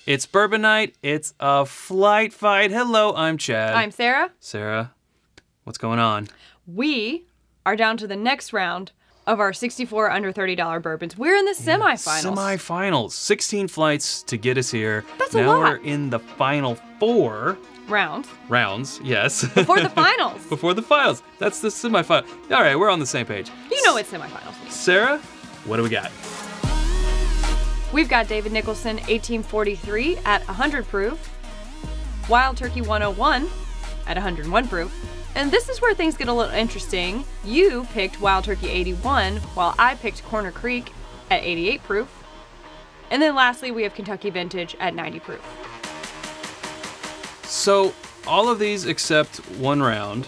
It's Bourbon Night. It's a flight fight. Hello, I'm Chad. I'm Sarah. Sarah, what's going on? We are down to the next round of our 64 under $30 bourbons. We're in the semifinals. Semifinals. 16 flights to get us here. That's a lot. Now we're in the final 4 rounds, yes. Before the finals. Before the finals. That's the semifinal. All right, we're on the same page. You know what semifinals mean. Sarah, what do we got? We've got David Nicholson 1843 at 100 proof, Wild Turkey 101 at 101 proof, and this is where things get a little interesting. You picked Wild Turkey 81, while I picked Corner Creek at 88 proof, and then lastly we have Kentucky Vintage at 90 proof. So all of these except one round,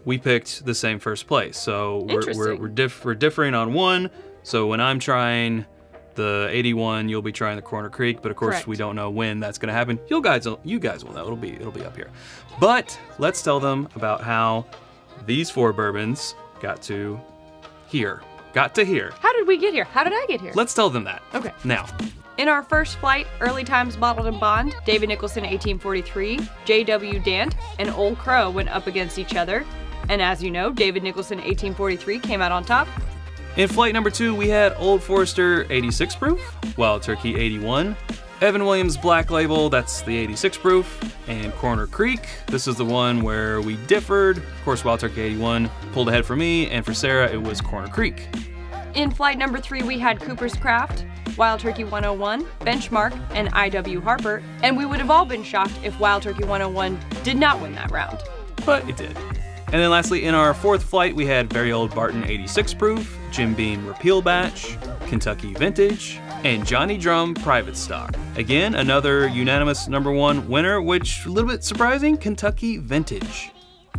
we picked the same first place. So we're differing on one. So when I'm trying the 81, you'll be trying the Corner Creek, but of course Correct. We don't know when that's going to happen. You guys will know. It'll be up here. But let's tell them about how these 4 bourbons got to here. How did we get here? How did I get here? Let's tell them that. Okay. Now. In our first flight, Early Times Bottled and Bond, David Nicholson 1843, J.W. Dant, and Old Crow went up against each other. And as you know, David Nicholson 1843 came out on top. In flight number 2, we had Old Forester 86 proof, Wild Turkey 81, Evan Williams Black Label, that's the 86 proof, and Corner Creek. This is the one where we differed. Of course, Wild Turkey 81 pulled ahead for me, and for Sarah, it was Corner Creek. In flight number 3, we had Cooper's Craft, Wild Turkey 101, Benchmark, and I.W. Harper, and we would have all been shocked if Wild Turkey 101 did not win that round. But it did. And then lastly, in our 4th flight, we had Very Old Barton 86 proof, Jim Beam Repeal Batch, Kentucky Vintage, and Johnny Drum Private Stock. Again, another unanimous #1 winner, which a little bit surprising, Kentucky Vintage.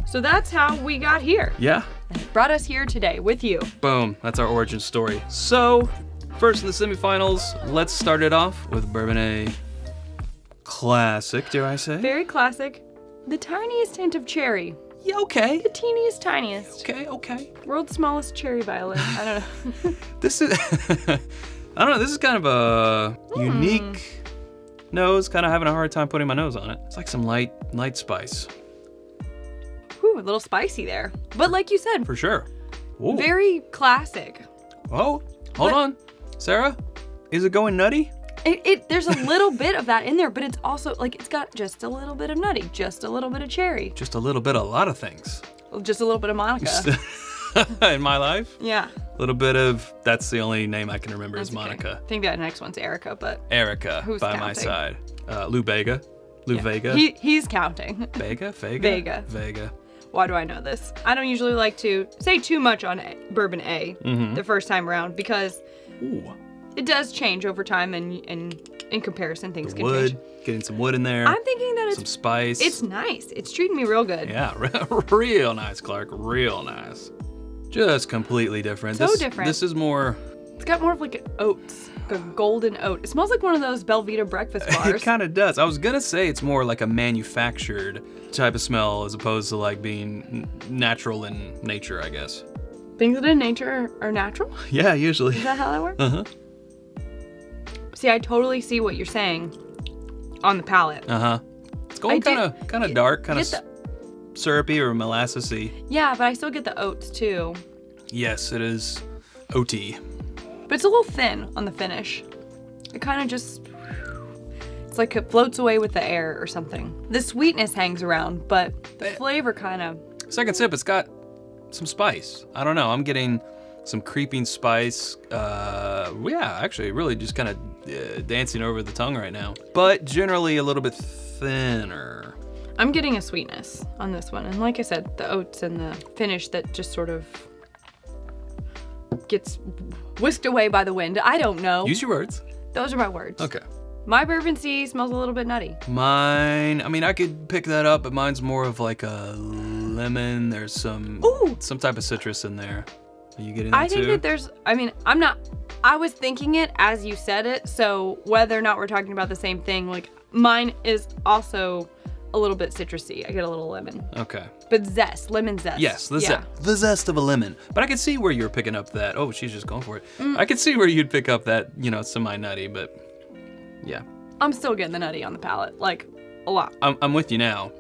So that's how we got here. Yeah. And it brought us here today with you. Boom, that's our origin story. So, first in the semifinals, let's start it off with Bourbon A Classic, dare I say? Very classic. The tiniest hint of cherry. Yeah, okay. The teeniest, tiniest. Okay. World's smallest cherry violin. I don't know. This is, I don't know, this is kind of a unique nose, kind of having a hard time putting my nose on it. It's like some light spice. Ooh, a little spicy there. But like you said, For sure. Ooh. very classic. Oh, hold on. Sarah, is it going nutty? There's a little bit of that in there, but it's also like it's got just a little bit of nutty, just a little bit of cherry, Just a little bit of a lot of things. just a little bit of Monica. In my life? Yeah. A little bit of, that's the only name I can remember is That's okay. Monica. I think that next one's Erica, but Erica, Who's by my counting? side. Lou Vega. Lou yeah. Vega. He's counting. Vega? Vega. Why do I know this? I don't usually like to say too much on Bourbon A the first time around because Ooh. it does change over time and in comparison things can Wood, change. getting some wood in there. I'm thinking that some spice. it's nice. It's treating me real good. Yeah, real nice, Clark. Real nice. Just completely different. So different. This is more. It's got more of like oats, like a golden oat. It smells like one of those Belvita breakfast bars. It kind of does. I was gonna say it's more like a manufactured type of smell as opposed to like being natural in nature, I guess. Things that in nature are natural? Yeah, usually. Is that how that works? Uh-huh. See, I totally see what you're saying on the palate. Uh-huh. It's going kind of dark, kind of Get syrupy or molassesy. Yeah, but I still get the oats too. Yes, it is OT. But it's a little thin on the finish. It kind of just, it's like it floats away with the air or something. The sweetness hangs around, but the flavor kind of. Second sip, it's got some spice. I don't know, I'm getting some creeping spice. Yeah, actually really just kind of dancing over the tongue right now. But generally a little bit thinner. I'm getting a sweetness on this one. And like I said, the oats and the finish that just sort of gets whisked away by the wind. I don't know. Use your words. Those are my words. Okay. My Bourbon C smells a little bit nutty. Mine, I mean, I could pick that up, but mine's more of like a lemon. There's some type of citrus in there. Are you getting that too? I think that there's, I mean, I was thinking it as you said it, so whether or not we're talking about the same thing, like mine is also a little bit citrusy. I get a little lemon. Okay. But zest, lemon zest. Yes, the zest of a lemon. But I could see where you're picking up that, oh, she's just going for it. I could see where you'd pick up that, you know, semi-nutty, but yeah. I'm still getting the nutty on the palate, like a lot. I'm with you now.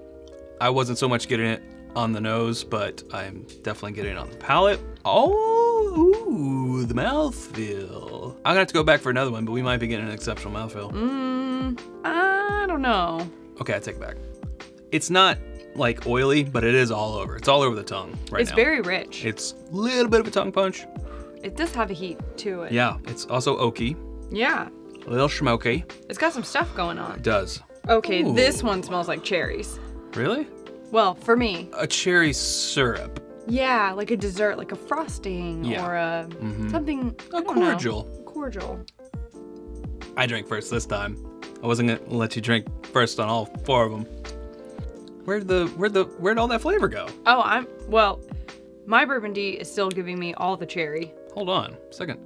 I wasn't so much getting it on the nose, but I'm definitely getting it on the palate. Oh, ooh, the mouthfeel. I'm gonna have to go back for another one, but we might be getting an exceptional mouthfeel. I don't know. Okay, I take it back. It's not like oily, but it is all over. It's all over the tongue right now. It's very rich. It's a little bit of a tongue punch. It does have a heat to it. Yeah, it's also oaky. Yeah. A little smoky. It's got some stuff going on. It does. Okay, Ooh. this one smells like cherries. Really? Well, for me. A cherry syrup. Yeah, like a dessert, like a frosting or a something. A cordial. Cordial. I drank first this time. I wasn't gonna let you drink first on all 4 of them. Where'd all that flavor go? Oh, well, my Bourbon D is still giving me all the cherry. Hold on, second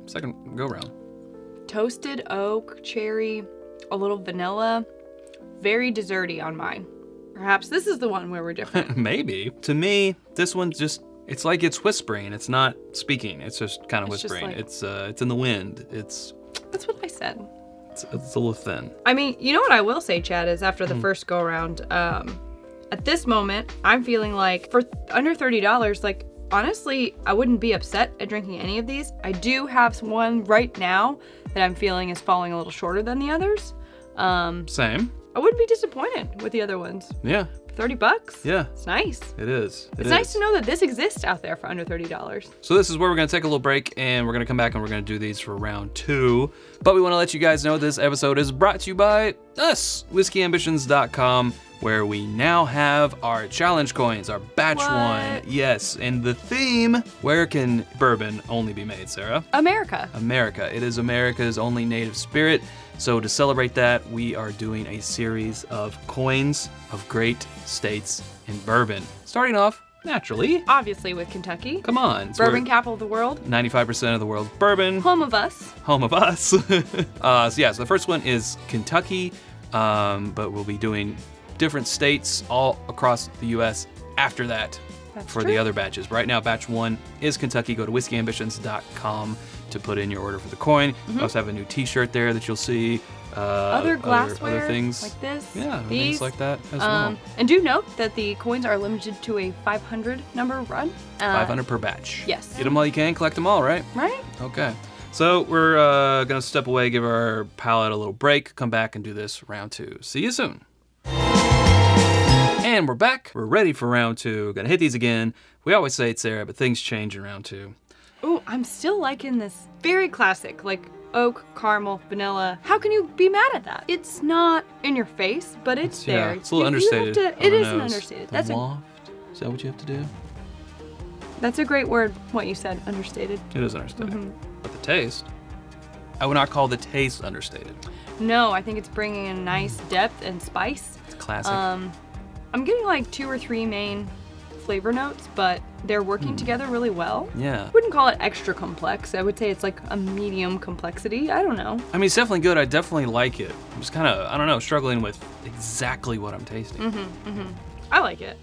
go round. Toasted oak, cherry, a little vanilla, very desserty on mine. Perhaps this is the one where we're different. Maybe. To me, this one's just, it's like it's whispering. It's not speaking. It's just kind of whispering. Like, it's in the wind. That's what I said. It's a little thin. I mean, you know what I will say, Chad, is after the first go around, at this moment, I'm feeling like for under $30, like, honestly, I wouldn't be upset at drinking any of these. I do have one right now that I'm feeling is falling a little shorter than the others. Same. I wouldn't be disappointed with the other ones. Yeah. $30? Yeah. It's nice. It is. It's nice to know that this exists out there for under $30. So this is where we're gonna take a little break and we're gonna come back and we're gonna do these for round 2. But we wanna let you guys know this episode is brought to you by us, whiskyambitions.com, where we now have our challenge coins, our batch 1. Yes, and the theme, where can bourbon only be made, Sarah? America. America. It is America's only native spirit. So to celebrate that, we are doing a series of coins of great states in bourbon. Starting off, naturally, Obviously with Kentucky. come on. it's Bourbon where capital of the world. 95% of the world's bourbon. Home of us. Home of us. So the first one is Kentucky, but we'll be doing different states all across the US after that. That's for true. the other batches. Right now, batch 1 is Kentucky. Go to whiskyambitions.com to put in your order for the coin. We also have a new t-shirt there that you'll see. Other glassware, other things. like this. Yeah, these. things like that as well. And do note that the coins are limited to a 500 number run. 500 per batch. Yes. Get them while you can, collect them all, right? Right? Okay. So we're gonna step away, give our palate a little break, come back and do this round 2. See you soon. And we're back. We're ready for round 2. Gonna hit these again. We always say it, Sarah, but things change in round 2. Ooh, I'm still liking this. Very classic, like oak, caramel, vanilla. How can you be mad at that? It's not in your face, but it's there. Yeah, it's a little understated. It is an understated. That's loft. Is that what you have to do? That's a great word, what you said, understated. It is understated. But the taste, I would not call the taste understated. No, I think it's bringing a nice depth and spice. It's classic. I'm getting like 2 or 3 main flavor notes, but they're working together really well. Yeah. I wouldn't call it extra complex. I would say it's like a medium complexity. I don't know. I mean, it's definitely good. I definitely like it. I'm just kind of, I don't know, struggling with exactly what I'm tasting. I like it.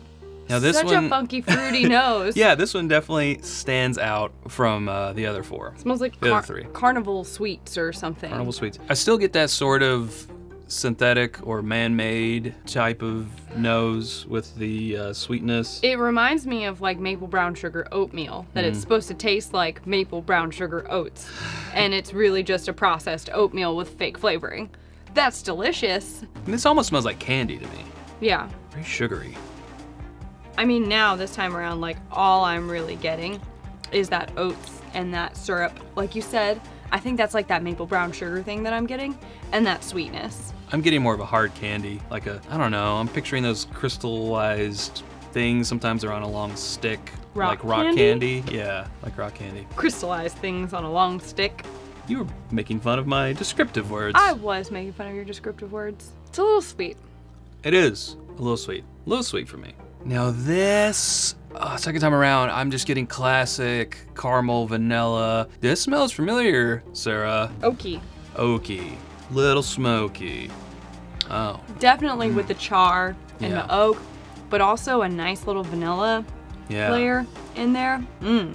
Now this Such one, a funky, fruity nose. yeah, this one definitely stands out from the other 4. Smells like the other 3. carnival sweets or something. Carnival sweets. I still get that sort of synthetic or man-made type of nose with the sweetness. It reminds me of like maple brown sugar oatmeal, that it's supposed to taste like maple brown sugar oats, and it's really just a processed oatmeal with fake flavoring. That's delicious. And this almost smells like candy to me. Yeah. Very sugary. I mean, now this time around, like all I'm really getting is that oats and that syrup. Like you said, I think that's like that maple brown sugar thing that I'm getting, and that sweetness. I'm getting more of a hard candy, like a, I don't know, I'm picturing those crystallized things. Sometimes they're on a long stick, like rock candy. Yeah, like rock candy. Crystallized things on a long stick. You were making fun of my descriptive words. I was making fun of your descriptive words. It's a little sweet. It is a little sweet. A little sweet for me. Now this, second time around, I'm just getting classic caramel, vanilla. This smells familiar, Sarah. Oaky. Oaky. Little smoky. Oh. Definitely with the char and Yeah. the oak, but also a nice little vanilla Yeah. layer in there. Yeah,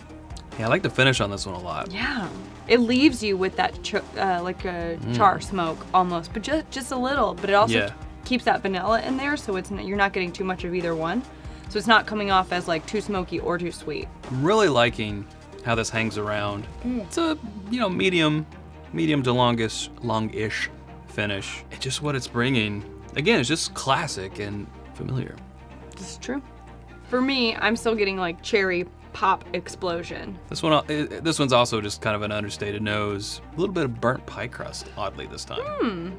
I like the finish on this one a lot. Yeah. It leaves you with that like a char smoke almost, but just a little. But it also keeps that vanilla in there, so you're not getting too much of either one. So it's not coming off as like too smoky or too sweet. I'm really liking how this hangs around. It's a medium to longish finish. It's just what it's bringing. Again, it's just classic and familiar. This is true. For me, I'm still getting like cherry pop explosion. This one's also just kind of an understated nose. A little bit of burnt pie crust, oddly this time.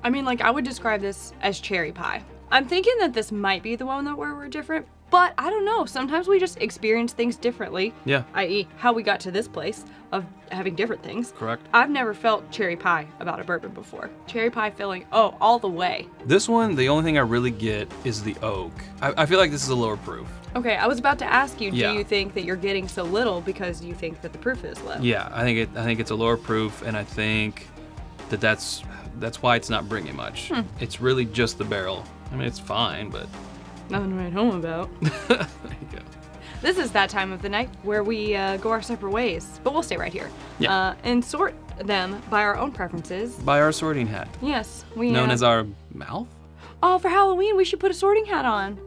I mean, like I would describe this as cherry pie. I'm thinking that this might be the one where we're different, but I don't know. Sometimes we just experience things differently. Yeah. I.e. how we got to this place of having different things. Correct. I've never felt cherry pie about a bourbon before. Cherry pie filling, all the way. This one, the only thing I really get is the oak. I feel like this is a lower proof. Okay, I was about to ask you, do you think that you're getting so little because you think that the proof is low? Yeah, I think it's a lower proof, and I think that's why it's not bringing much. It's really just the barrel. I mean, it's fine, but nothing to write home about. There you go. This is that time of the night where we go our separate ways, but we'll stay right here. Yeah. And sort them by our own preferences. By our sorting hat. Yes. Known as our mouth? Oh, for Halloween, we should put a sorting hat on.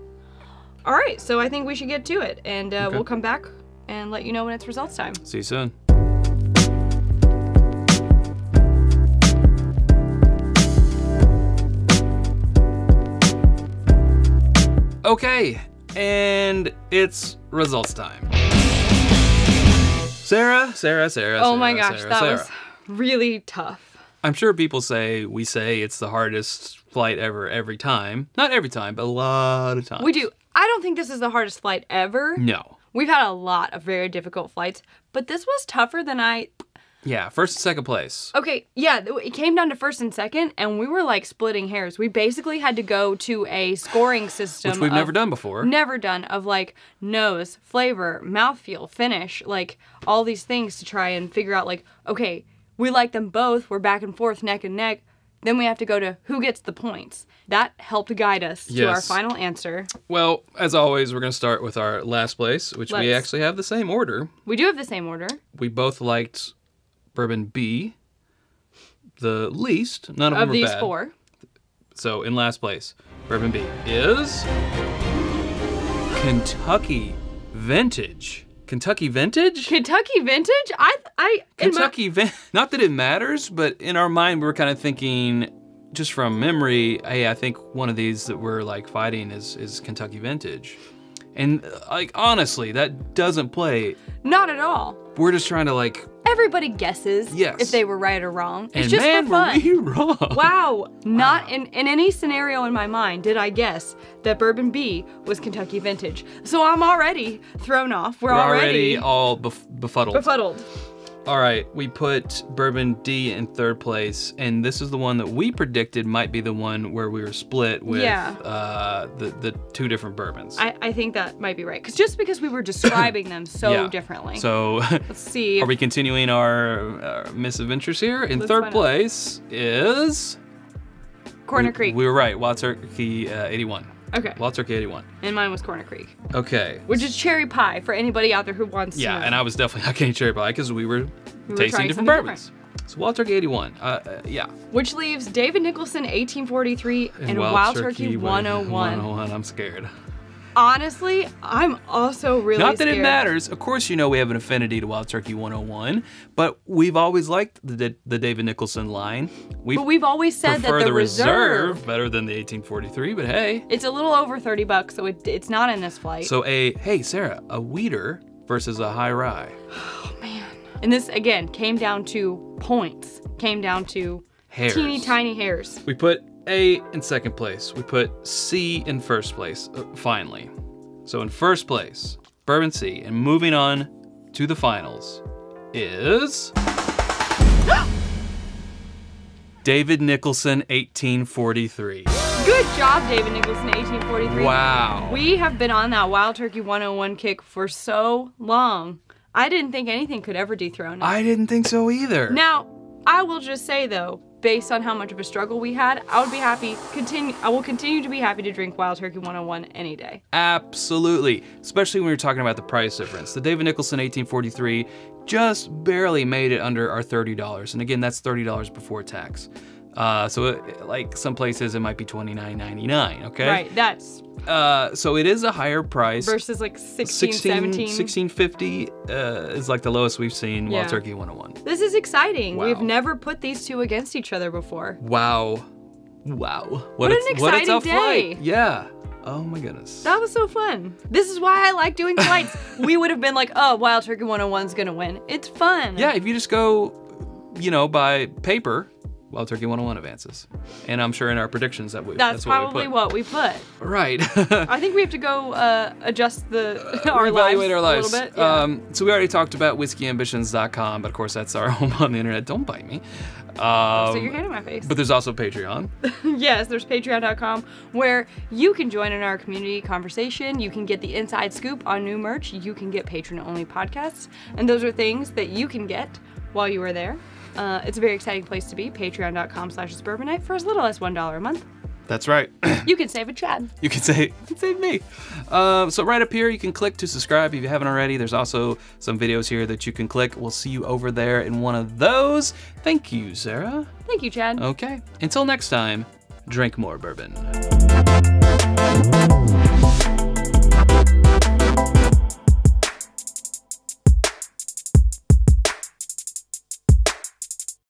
All right, so I think we should get to it, and we'll come back and let you know when it's results time. See you soon. Okay, and it's results time. Sarah. Oh my gosh, that was really tough. I'm sure people we say it's the hardest flight ever every time. Not every time, but a lot of times. We do. I don't think this is the hardest flight ever. No. We've had a lot of very difficult flights, but this was tougher than Yeah, first and second place. Okay, yeah, it came down to first and second, and we were like splitting hairs. We basically had to go to a scoring system. Which we've never done before. Never done, of like nose, flavor, mouthfeel, finish, like all these things to try and figure out like, okay, we like them both, we're back and forth, neck and neck. Then we have to go to who gets the points. That helped guide us to our final answer. Well, as always, we're going to start with our last place, which we actually have the same order. We do have the same order. We both liked Bourbon B the least. None of them were bad. Of these four. So in last place, Bourbon B is Kentucky Vintage. Kentucky Vintage? Kentucky Vintage? Not that it matters, but in our mind, we're kind of thinking, just from memory, hey, I think one of these that we're like fighting is Kentucky Vintage. And like, honestly, that doesn't play. Not at all. We're just trying to like. Everybody guesses if they were right or wrong. It's just for fun. Were we wrong. Wow. Not in any scenario in my mind did I guess that Bourbon B was Kentucky Vintage. So I'm already thrown off. We're already all befuddled. Befuddled. All right, we put Bourbon D in third place, and this is the one that we predicted might be the one where we were split with the two different bourbons. I think that might be right, because we were describing them so differently. So let's see. Are we continuing our misadventures here? In third place is Corner Creek. We were right. Wild Turkey 81. Okay. Wild Turkey 81. And mine was Corner Creek. Okay. Which is cherry pie for anybody out there who wants to know. And I was definitely not getting cherry pie because we were tasting different bourbons. So Wild Turkey 81. Which leaves David Nicholson 1843 and Wild Turkey 101. 101. I'm scared. Honestly, I'm also really scared. Not that it matters. Of course, we have an affinity to Wild Turkey 101, but we've always liked the David Nicholson line. But we've always said that the Reserve better than the 1843, but hey. It's a little over $30, so it's not in this flight. So hey, Sarah, a Wheater versus a High Rye. Oh, man. And this, again, came down to points. Came down to hairs. Teeny tiny hairs. We put A in second place. We put C in first place, finally. So in first place, Bourbon C, and moving on to the finals is David Nicholson 1843. Good job, David Nicholson 1843. Wow. We have been on that Wild Turkey 101 kick for so long. I didn't think anything could ever dethrone it. I didn't think so either. Now, I will just say though, based on how much of a struggle we had, I will continue to be happy to drink Wild Turkey 101 any day. Absolutely, especially when you're talking about the price difference. The David Nicholson 1843 just barely made it under our $30. And again, that's $30 before tax. So like some places it might be $29.99, okay? Right, that's... So it is a higher price. Versus like $16.17. $16.50 is like the lowest we've seen Wild Turkey 101. This is exciting. Wow. We've never put these two against each other before. Wow. What an exciting day. Flight. Yeah. Oh my goodness. That was so fun. This is why I like doing flights. We would have been like, oh, Wild Turkey 101's gonna win. It's fun. Yeah, if you just go, by paper, Wild Turkey 101 advances. And I'm sure in our predictions that's probably what we put. Right. I think we have to go adjust our lives a little bit. Yeah. So we already talked about whiskeyambitions.com, but of course that's our home on the internet. Don't bite me. Stick your hand in my face. But there's also Patreon. Yes, there's patreon.com where you can join in our community conversation. You can get the inside scoop on new merch. You can get patron-only podcasts. And those are things that you can get while you are there. It's a very exciting place to be. Patreon.com/itsbourbonnight for as little as $1 a month. That's right. You can save a Chad. You can save me. So right up here, you can click to subscribe if you haven't already. There's also some videos here that you can click. We'll see you over there in one of those. Thank you, Sarah. Thank you, Chad. Okay. Until next time, drink more bourbon.